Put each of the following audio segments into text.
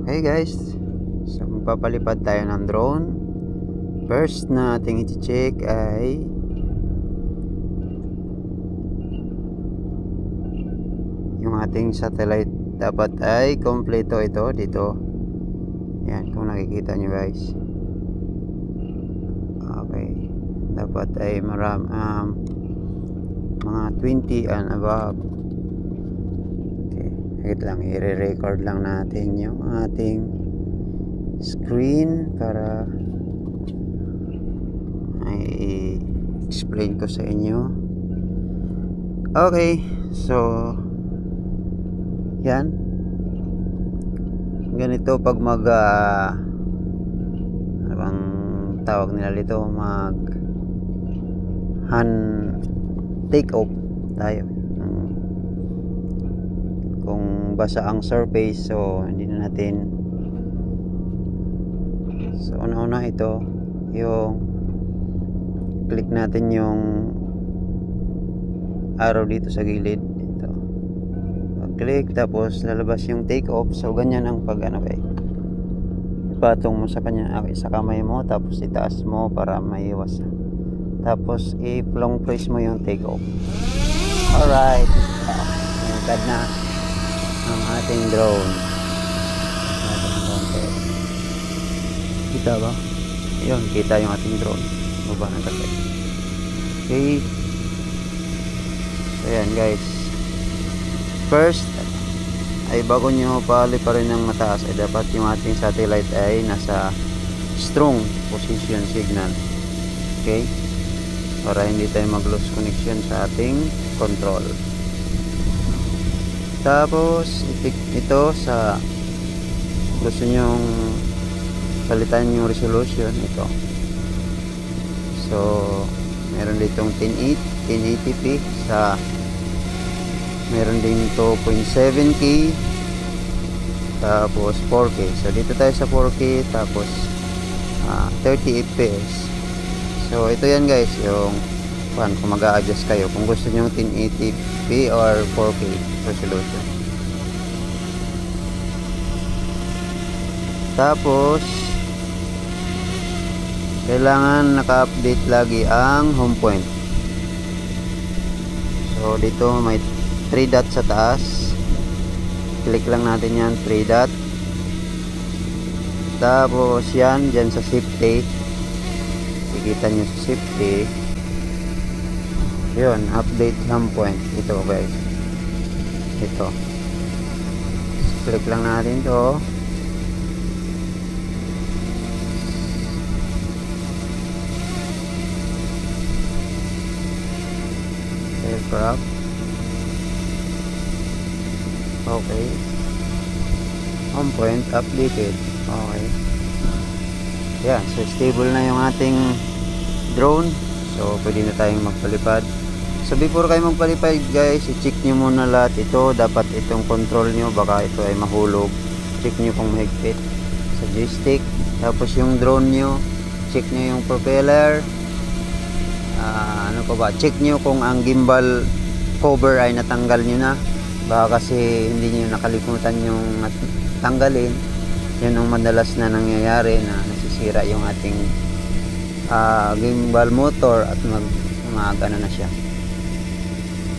Hey guys, so magpapalipad tayo ng drone. First na ating i-check ay yung ating satellite. Dapat ay kompleto ito dito. Yan, kung nakikita nyo guys. Okay, dapat ay mga 20 and above. Wait lang, i-record lang natin yung ating screen para i-explain ko sa inyo. Okay, so yan, ganito pag ano bang tawag nila dito, mag hand take off tayo. Kung basa ang surface, so hindi na natin. So una-una ito, yung click natin yung arrow dito sa gilid dito, pag-click, tapos lalabas yung take off. So ganyan ang pag ano kay ipatong mo sa kanya, sa kamay mo, tapos itaas mo para maiwas, tapos i-long press mo yung take off. Alright, nagkad na ang ating drone. Kita ba? Ayun, kita yung ating drone. Baba ng takip. Okay. So yan guys. First ay bago nyo paliparin ng mataas, ay dapat yung ating satellite ay nasa strong position signal. Okay? Para hindi tayo mag-lose connection sa ating control. Tapos ito sa gusto nyong palitan yung resolution, ito. So meron ditong 1080p sa, meron din 2.7K, tapos 4K. So dito tayo sa 4K, tapos 30 fps. So ito yan guys, yung kung mag-a-adjust kayo kung gusto nyo 1080p or 4K resolution. Tapos kailangan naka-update lagi ang home point. So dito may 3 dots sa taas, click lang natin yan, 3 dot. Tapos yan, dyan sa safety, kikita nyo sa safety, yun, update home point. Ito guys, ito, click lang natin to. Aircraft. Okay, home point updated. Okay, yan, so stable na yung ating drone. So pwede na tayong magpalipad. So before kayo magpalipad guys, i-check nyo muna lahat ito. Dapat itong control nyo, baka ito ay mahulog. Check nyo kung mahigpit sa joystick. Tapos yung drone nyo, check nyo yung propeller. Ano pa ba, check nyo kung ang gimbal cover ay natanggal nyo na. Baka kasi hindi nyo nakalimutan yung tanggalin. Yun ang madalas na nangyayari, na nasisira yung ating gimbal motor at ano na siya,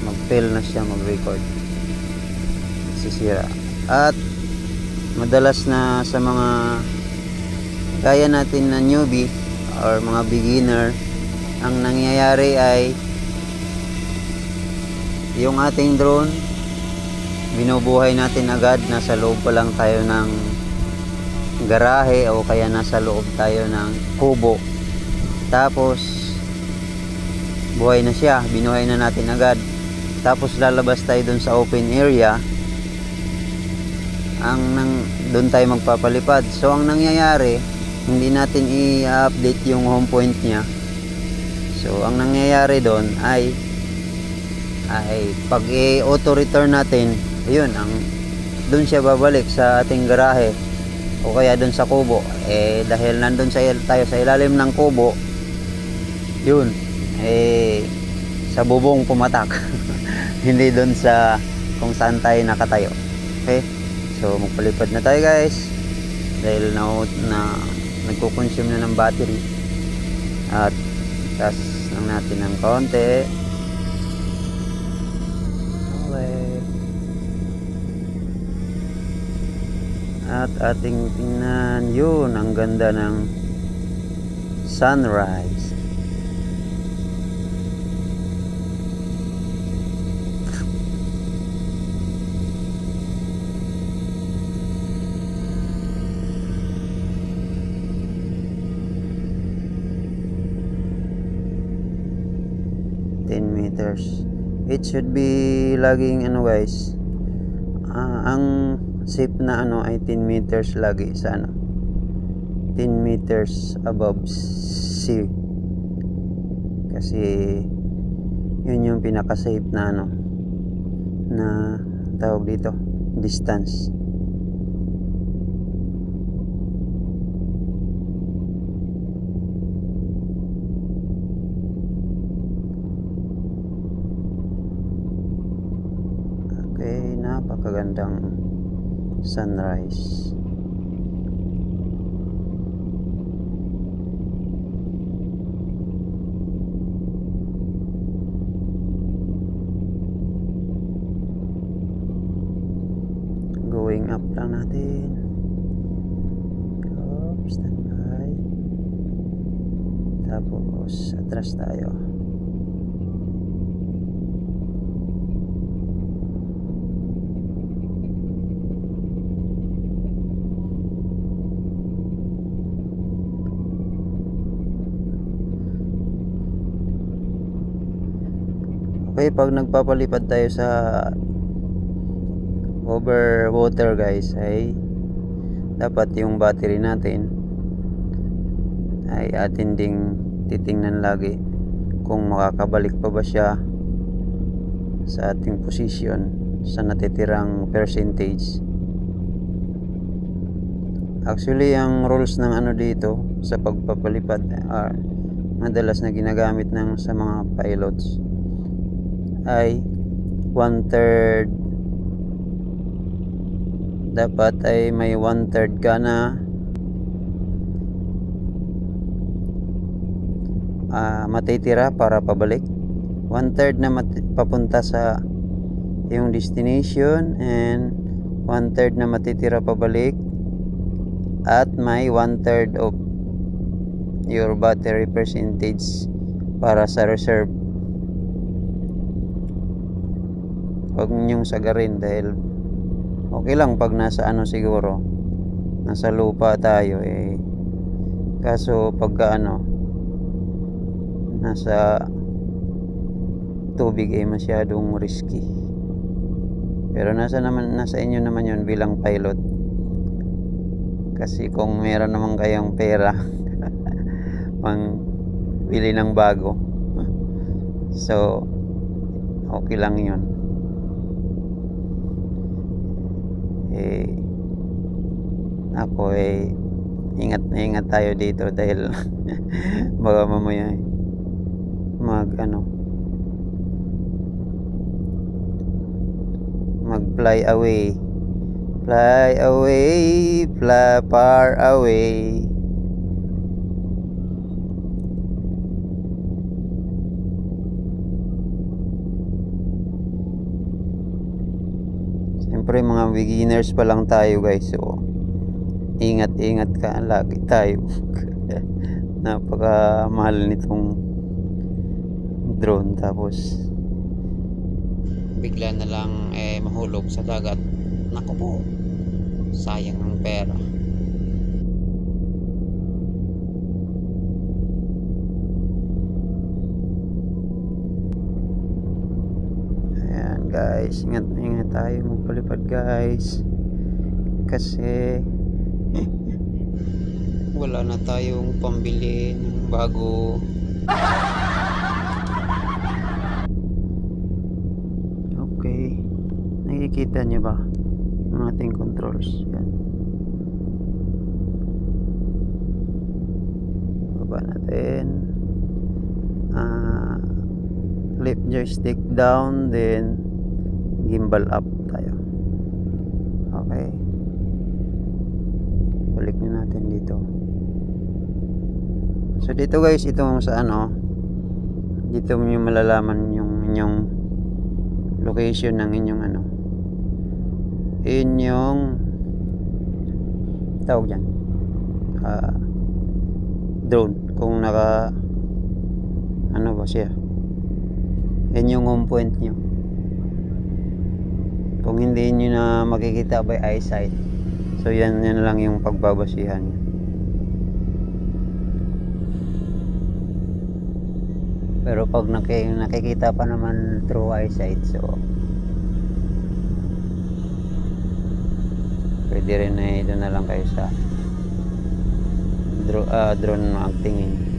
mag-fail na siya mag-record, nasisira. At madalas na sa mga gaya natin na newbie or mga beginner, ang nangyayari ay yung ating drone binubuhay natin agad, nasa loob pa lang tayo ng garahe o kaya nasa loob tayo ng kubo, tapos buhay na siya, binuhay na natin agad. Tapos lalabas tayo dun sa open area, dun tayo magpapalipad. So ang nangyayari, hindi natin i-update yung home point niya. So ang nangyayari doon ay pag i-auto return natin, ayun, doon siya babalik sa ating garahe o kaya doon sa kubo. Dahil nandun tayo sa ilalim ng kubo, yun, sa bubong pumatak. Hindi doon sa kung saan tayo nakatayo. Okay, so magpalipad na tayo guys. dahil na nagko-consume na ng battery. At taas lang natin ng konti. Okay. At ating tingnan, yun, ang ganda ng sunrise. Meters. It should be laging ano guys, ang safe na ano ay 10 meters lagi sa ano, 10 meters above sea, kasi yun yung pinaka safe na ano na tawag dito, distance. Okay, napakagandang sunrise. Going up lang natin. Oops, standby. Tapos atras tayo. Okay, pag nagpapalipad tayo sa over water guys, ay dapat yung battery natin ay atin ding titingnan lagi kung makakabalik pa ba siya sa ating position sa natitirang percentage. Actually, ang rules ng ano dito sa pagpapalipad madalas na ginagamit ng sa mga pilots ay 1/3. Dapat ay may 1/3 ka na matitira para pabalik, 1/3 na papunta sa yung destination, and 1/3 na matitira pabalik, at may 1/3 of your battery percentage para sa reserve. Huwag nyong sagarin, dahil okay lang pag nasa ano, siguro nasa lupa tayo kaso pagka ano nasa tubig masyadong risky. Pero nasa inyo naman yun bilang pilot, kasi kung meron naman kayong pera pang bili ng bago, so okay lang yun. Ako ingat na ingat tayo dito, dahil baka mamaya mag fly away, fly far away. Siyempre mga beginners pa lang tayo guys, so ingat ka lagi tayo. Napaka mahal nitong drone, tapos bigla na lang mahulog sa dagat. Naku po, sayang ng pera. Ayan guys, ingat tayo magpalipad guys, kasi wala na tayong pambili ng bago. Okay, nakikita nyo ba ang ating controls? Yan, baba natin, lift joystick down, then gimbal up tayo. Okay, balik natin dito. So dito guys, ito sa ano, dito mo malalaman yung inyong location ng inyong ano, inyong tawag dyan, drone, kung naka ano ba siya, yan yung home point nyo. Kung hindi nyo na makikita by eyesight, so yan lang yung pagbabasihan nyo. Pero pag nakikita pa naman through eyesight, so pwede rin na doon na lang kayo sa drone magtingin.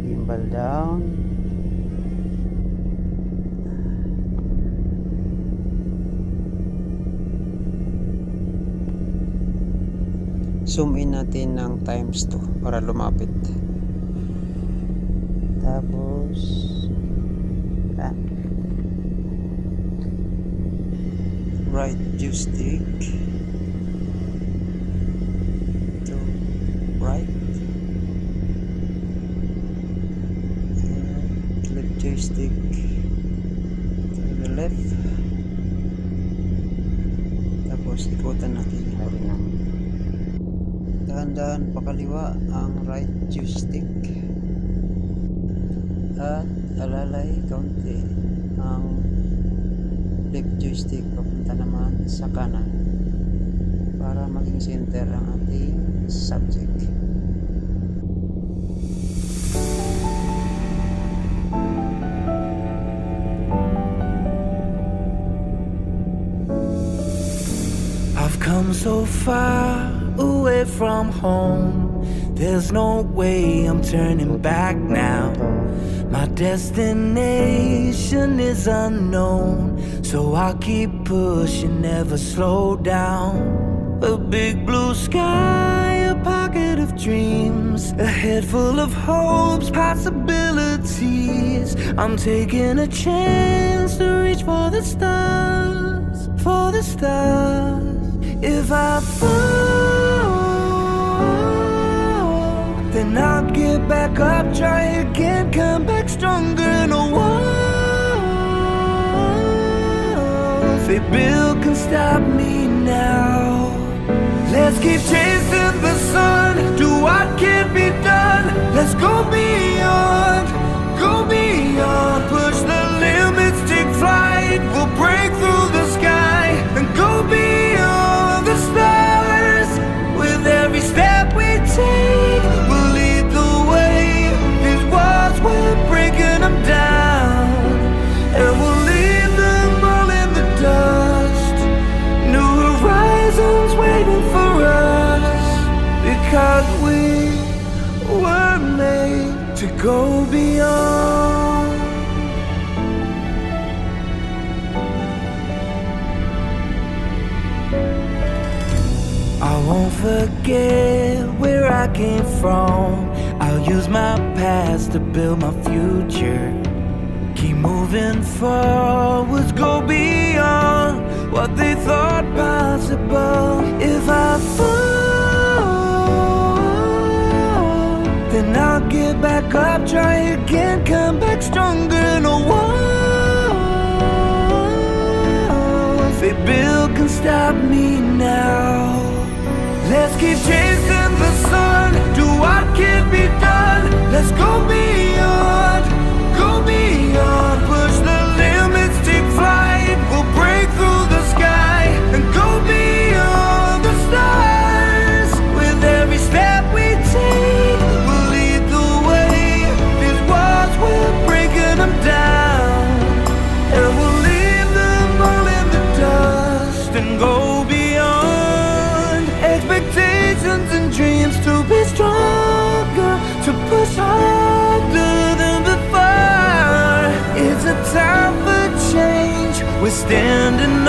Gimbal down. Zoom in natin ng times 2 para lumapit. Tapos right joystick to right, and left joystick to the left. Tapos ikutan natin yung hari ng dahan-dahan pakaliwa ang right joystick at alalay kaunti ang left joystick papunta naman sa kanan para maging center ang ating subject. I've come so far away from home, there's no way I'm turning back now. My destination is unknown, so I'll keep pushing, never slow down. A big blue sky, a pocket of dreams, a head full of hopes, possibilities. I'm taking a chance to reach for the stars, for the stars. If I fall, then I'll get back up, try again, come back stronger. No one, say Bill can stop me now. Let's keep chasing the sun, do what can be done. Let's go beyond, push the limits, take flight. We'll break through the sky and go beyond the stars. With every step we take, we'll lead the way. These walls, we're breaking them down, and we'll leave them all in the dust. New horizons waiting for us, because we were made to go beyond. I won't forget where I came from. I'll use my past to build my future. Keep moving forwards, go beyond what they thought possible. If I fall, then I'll get back up, try again, come back stronger. No one, say Bill can stop me now. Let's keep chasing the sun, do what can be done. Let's go beyond, push the limits, take flight. We'll break through the sky and go beyond the stars. With every step we take, we'll lead the way. These walls, we're breaking them down, and we'll leave them all in the dust and go beyond. Expectations and dreams to be stronger, to push harder than before. It's a time for change, we're standing